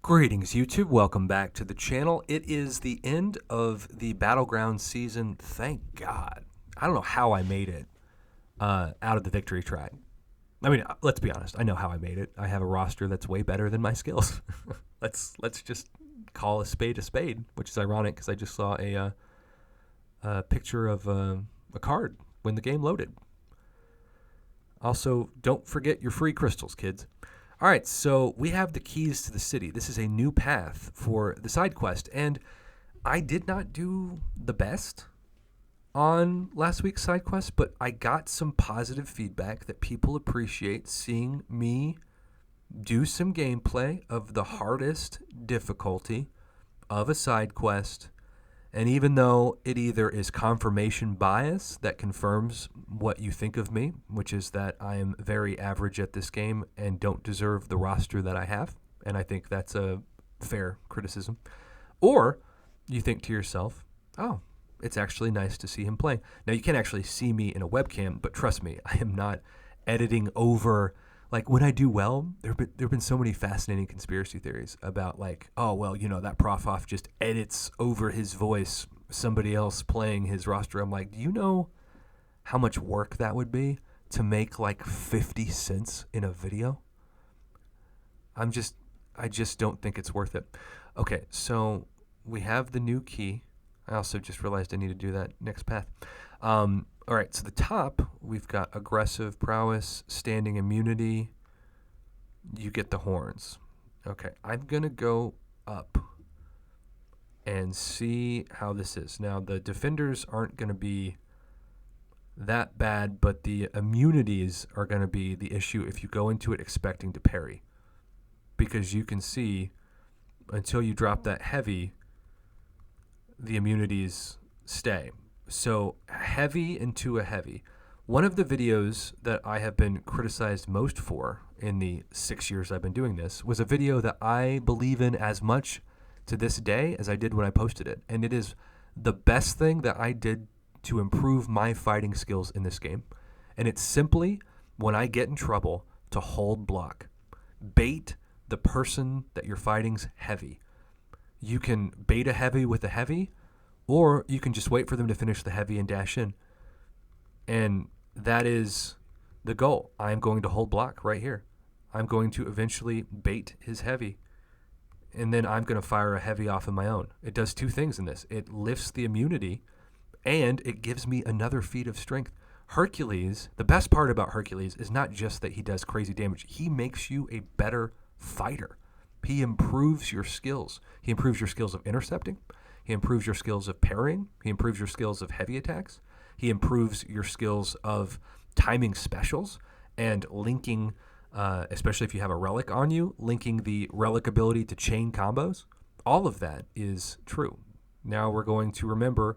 Greetings, YouTube. Welcome back to the channel. It is the end of the Battleground season. Thank God. I don't know how I made it out of the victory track. I mean, let's be honest. I know how I made it. I have a roster that's way better than my skills. Let's just call a spade, which is ironic because I just saw a picture of a card when the game loaded. Also, don't forget your free crystals, kids. All right, so we have the keys to the city. This is a new path for the side quest, and I did not do the best on last week's side quest, but I got some positive feedback that people appreciate seeing me do some gameplay of the hardest difficulty of a side quest. And even though it either is confirmation bias that confirms what you think of me, which is that I am very average at this game and don't deserve the roster that I have, and I think that's a fair criticism, or you think to yourself, oh, it's actually nice to see him playing. Now, you can't actually see me in a webcam, but trust me, I am not editing over. Like, when I do well, there have been so many fascinating conspiracy theories about, like, oh, well, you know, that Prof. Hoff just edits over his voice somebody else playing his roster. I'm like, do you know how much work that would be to make, like, 50 cents in a video? I just don't think it's worth it. Okay, so we have the new key. I also just realized I need to do that next path. All right, so the top, we've got aggressive prowess, standing immunity. You get the horns. Okay, I'm going to go up and see how this is. Now, the defenders aren't going to be that bad, but the immunities are going to be the issue if you go into it expecting to parry. Because you can see, until you drop that heavy, the immunities stay. So heavy into a heavy. One of the videos that I have been criticized most for in the 6 years I've been doing this was a video that I believe in as much to this day as I did when I posted it. And it is the best thing that I did to improve my fighting skills in this game. And it's simply, when I get in trouble, to hold block. Bait the person that you're fighting's heavy. You can bait a heavy with a heavy, or you can just wait for them to finish the heavy and dash in. And that is the goal. I'm going to hold block right here. I'm going to eventually bait his heavy. And then I'm going to fire a heavy off of my own. It does two things in this. It lifts the immunity, and it gives me another feat of strength. Hercules, the best part about Hercules is not just that he does crazy damage. He makes you a better fighter. He improves your skills. He improves your skills of intercepting. He improves your skills of parrying. He improves your skills of heavy attacks. He improves your skills of timing specials and linking, especially if you have a relic on you, linking the relic ability to chain combos. All of that is true. Now we're going to remember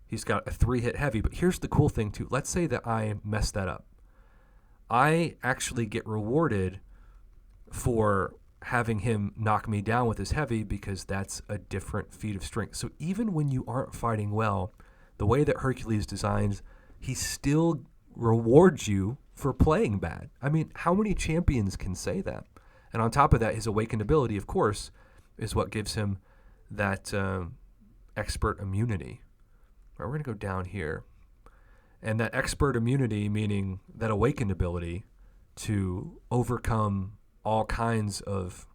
he's got a 3-hit heavy, but here's the cool thing too. Let's say that I mess that up. I actually get rewarded for having him knock me down with his heavy because that's a different feat of strength. So even when you aren't fighting well, the way that Hercules designs, he still rewards you for playing bad. I mean, how many champions can say that? And on top of that, his awakened ability, of course, is what gives him that expert immunity. All right, we're going to go down here. And that expert immunity, meaning that awakened ability to overcome all kinds of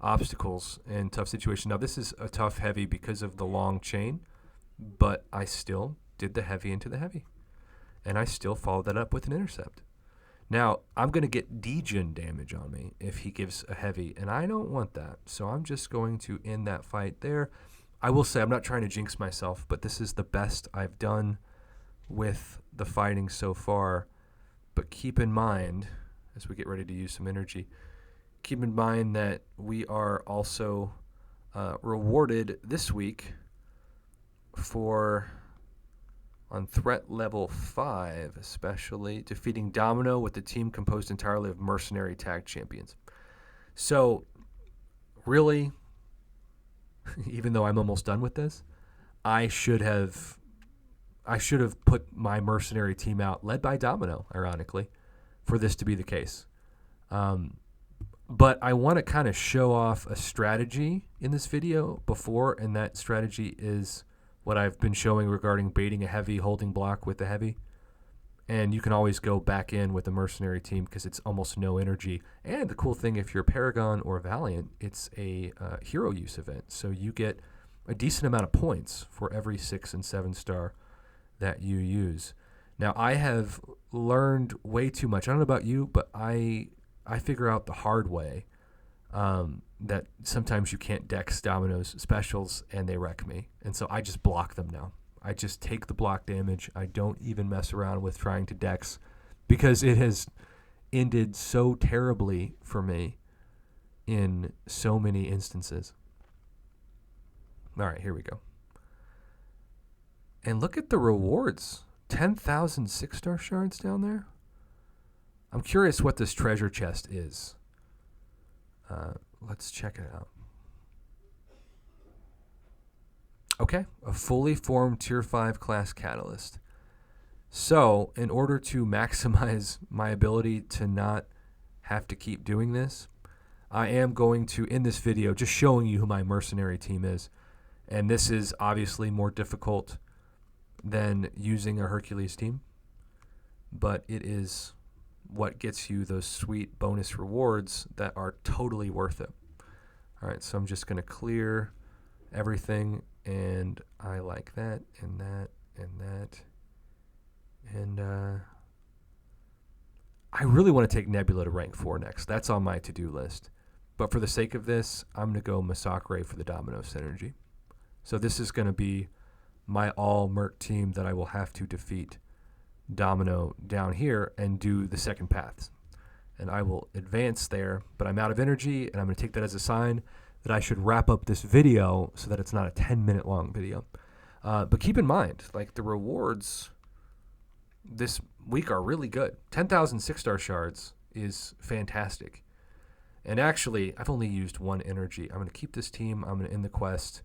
obstacles and tough situations. Now, this is a tough heavy because of the long chain, but I still did the heavy into the heavy. And I still followed that up with an intercept. Now, I'm going to get degen damage on me if he gives a heavy, and I don't want that. So I'm just going to end that fight there. I will say, I'm not trying to jinx myself, but this is the best I've done with the fighting so far. But keep in mind, as we get ready to use some energy, keep in mind that we are also rewarded this week for, on threat level 5 especially, defeating Domino with a team composed entirely of mercenary tag champions. So, really, even though I'm almost done with this, I should have put my mercenary team out, led by Domino, ironically, for this to be the case. But I want to kind of show off a strategy in this video before, and that strategy is what I've been showing regarding baiting a heavy, holding block with the heavy. And you can always go back in with a mercenary team because it's almost no energy. And the cool thing, if you're Paragon or Valiant, it's a hero use event. So you get a decent amount of points for every 6 and 7 star that you use. Now, I have learned way too much. I don't know about you, but I figure out the hard way that sometimes you can't dex Domino's specials and they wreck me. And so I just block them now. I just take the block damage. I don't even mess around with trying to dex because it has ended so terribly for me in so many instances. All right, here we go. And look at the rewards. 10,000 6-star shards down there. I'm curious what this treasure chest is. Let's check it out. Okay, a fully formed Tier 5 class catalyst. So, in order to maximize my ability to not have to keep doing this, I am going to, in this video, just showing you who my mercenary team is. And this is obviously more difficult than using a Hercules team, but it is what gets you those sweet bonus rewards that are totally worth it. All right, so I'm just going to clear everything, and I like that, and that, and that. And I really want to take Nebula to rank 4 next. That's on my to-do list. But for the sake of this, I'm going to go Massacre for the Domino synergy. So this is going to be my all-Merc team that I will have to defeat Domino down here and do the second paths. And I will advance there, but I'm out of energy, and I'm going to take that as a sign that I should wrap up this video so that it's not a 10-minute long video. But keep in mind, like, the rewards this week are really good. 10,000 6-star shards is fantastic. And actually, I've only used 1 energy. I'm going to keep this team. I'm going to end the quest,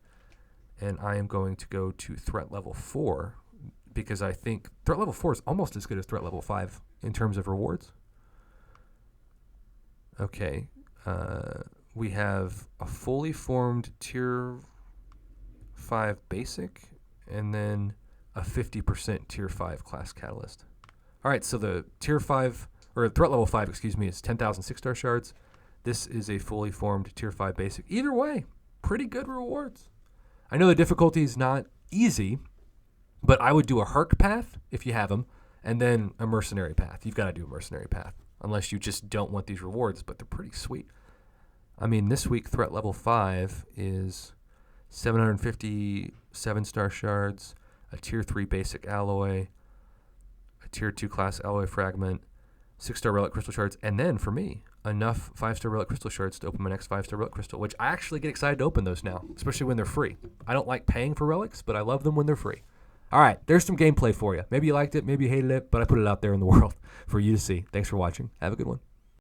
and I am going to go to threat level 4 because I think threat level 4 is almost as good as threat level 5 in terms of rewards. Okay. We have a fully formed Tier 5 basic and then a 50% Tier 5 class catalyst. All right, so the Tier 5, or threat level 5, excuse me, is 10,000 6-star shards. This is a fully formed Tier 5 basic. Either way, pretty good rewards. I know the difficulty is not easy, but I would do a Herc path if you have them, and then a mercenary path. You've got to do a mercenary path, unless you just don't want these rewards, but they're pretty sweet. I mean, this week, threat level 5 is 750 7-star shards, a Tier 3 basic alloy, a Tier 2 class alloy fragment, 6-star relic crystal shards, and then, for me, enough 5-star relic crystal shards to open my next 5-star relic crystal, which I actually get excited to open those now, especially when they're free. I don't like paying for relics, but I love them when they're free. All right, there's some gameplay for you. Maybe you liked it, maybe you hated it, but I put it out there in the world for you to see. Thanks for watching. Have a good one.